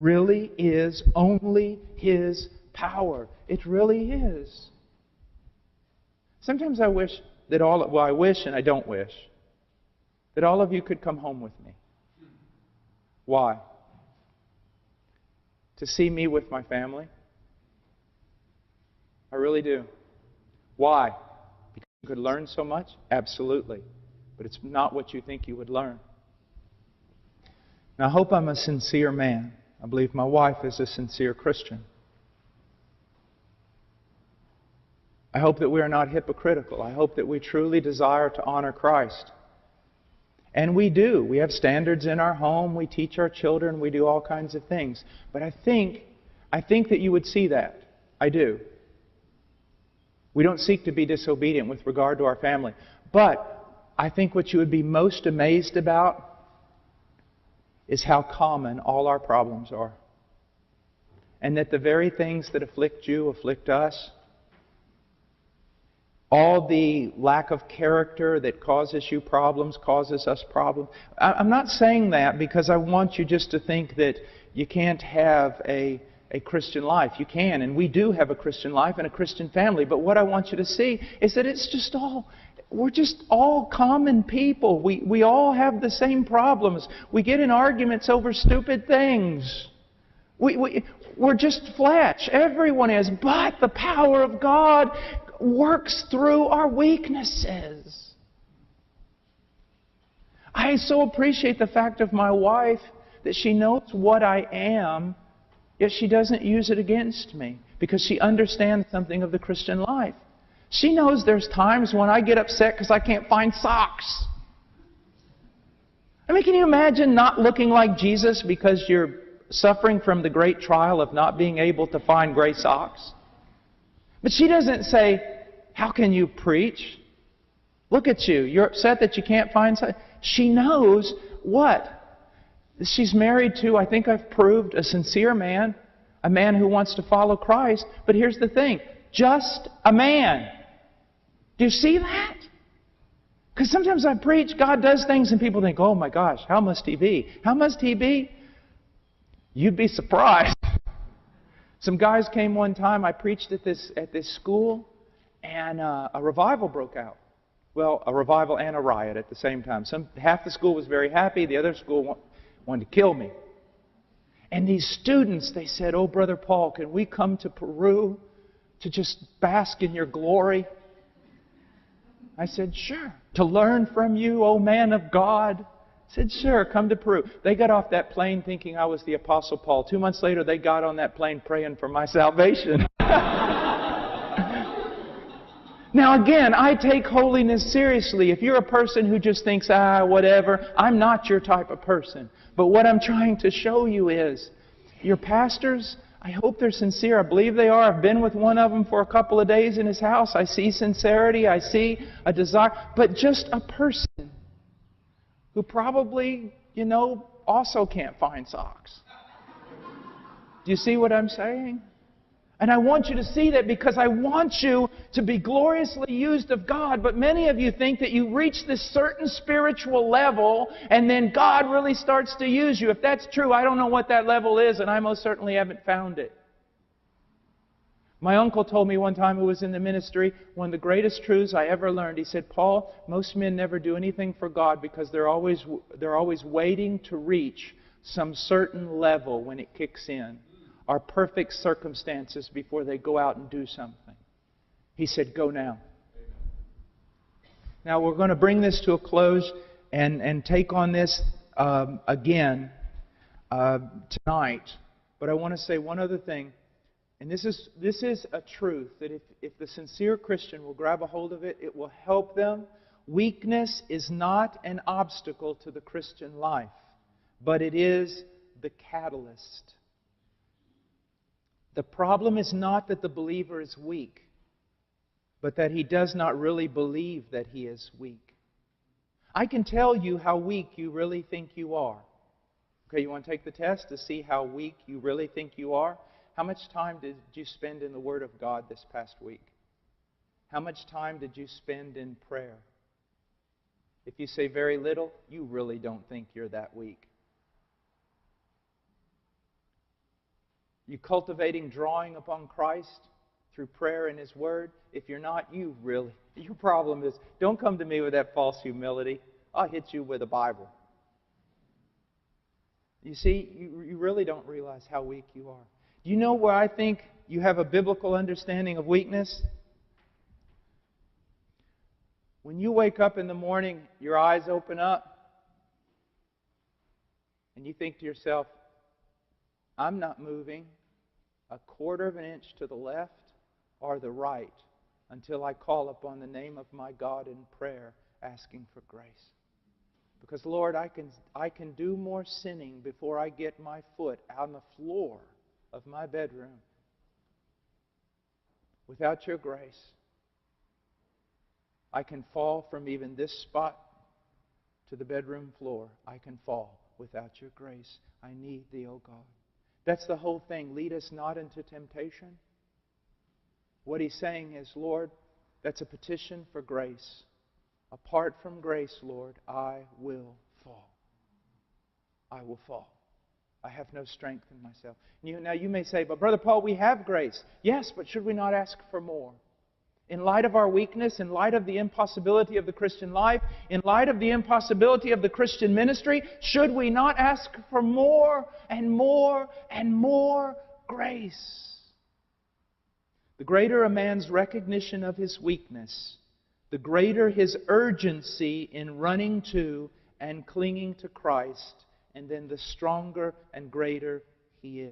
really is only His power. It really is. Sometimes I wish that I wish and I don't wish, that all of you could come home with me. Why? To see me with my family? I really do. Why? Because you could learn so much? Absolutely. But it's not what you think you would learn. Now, I hope I'm a sincere man. I believe my wife is a sincere Christian. I hope that we are not hypocritical. I hope that we truly desire to honor Christ. And we do. We have standards in our home. We teach our children. We do all kinds of things. But I think that you would see that. I do. We don't seek to be disobedient with regard to our family. But I think what you would be most amazed about is how common all our problems are. And that the very things that afflict you afflict us. All the lack of character that causes you problems causes us problems. I'm not saying that because I want you just to think that you can't have a Christian life. You can, and we do have a Christian life and a Christian family. But what I want you to see is that we're just all common people. We all have the same problems. We get in arguments over stupid things. We're just flesh. Everyone is. But the power of God works through our weaknesses. I so appreciate the fact of my wife that she knows what I am, yet she doesn't use it against me because she understands something of the Christian life. She knows there's times when I get upset because I can't find socks. I mean, can you imagine not looking like Jesus because you're suffering from the great trial of not being able to find gray socks? But she doesn't say, "How can you preach? Look at you. You're upset that you can't find socks." She knows what? She's married to, I think I've proved, a sincere man, a man who wants to follow Christ. But here's the thing, just a man. Do you see that? Because sometimes I preach, God does things and people think, "Oh my gosh, how must He be? How must He be?" You'd be surprised. Some guys came one time, I preached at this school, and a revival broke out. Well, a revival and a riot at the same time. Half the school was very happy, the other school wanted to kill me. And these students, they said, "Oh, Brother Paul, can we come to Peru to just bask in your glory?" I said, "Sure." "To learn from you, oh man of God?" I said, "Sure, come to Peru." They got off that plane thinking I was the Apostle Paul. 2 months later, they got on that plane praying for my salvation. Now again, I take holiness seriously. If you're a person who just thinks, whatever, I'm not your type of person. But what I'm trying to show you is, your pastors, I hope they're sincere. I believe they are. I've been with one of them for a couple of days in his house. I see sincerity. I see a desire. But just a person who probably, also can't find socks. Do you see what I'm saying? And I want you to see that because I want you to be gloriously used of God. But many of you think that you reach this certain spiritual level and then God really starts to use you. If that's true, I don't know what that level is, and I most certainly haven't found it. My uncle told me one time, who was in the ministry, one of the greatest truths I ever learned. He said, "Paul, most men never do anything for God because they're always waiting to reach some certain level when it kicks in, or perfect circumstances before they go out and do something." He said, "Go now." Now we're going to bring this to a close and take on this again tonight. But I want to say one other thing. And this is a truth that if the sincere Christian will grab a hold of it, it will help them. Weakness is not an obstacle to the Christian life, but it is the catalyst. The problem is not that the believer is weak, but that he does not really believe that he is weak. I can tell you how weak you really think you are. Okay, you want to take the test to see how weak you really think you are? How much time did you spend in the Word of God this past week? How much time did you spend in prayer? If you say very little, you really don't think you're that weak. You cultivating drawing upon Christ through prayer and His Word? If you're not, your problem is, don't come to me with that false humility. I'll hit you with a Bible. You see, you really don't realize how weak you are. Do you know where I think you have a biblical understanding of weakness? When you wake up in the morning, your eyes open up, and you think to yourself, I'm not moving a quarter of an inch to the left or the right until I call upon the name of my God in prayer, asking for grace. Because, Lord, I can do more sinning before I get my foot on the floor of my bedroom. Without your grace, I can fall from even this spot to the bedroom floor. I can fall without your grace. I need Thee, O God. That's the whole thing. Lead us not into temptation. What He's saying is, Lord, that's a petition for grace. Apart from grace, Lord, I will fall. I will fall. I have no strength in myself. Now you may say, but Brother Paul, we have grace. Yes, but should we not ask for more? In light of our weakness, in light of the impossibility of the Christian life, in light of the impossibility of the Christian ministry, should we not ask for more and more and more grace? The greater a man's recognition of his weakness, the greater his urgency in running to and clinging to Christ, and then the stronger and greater he is.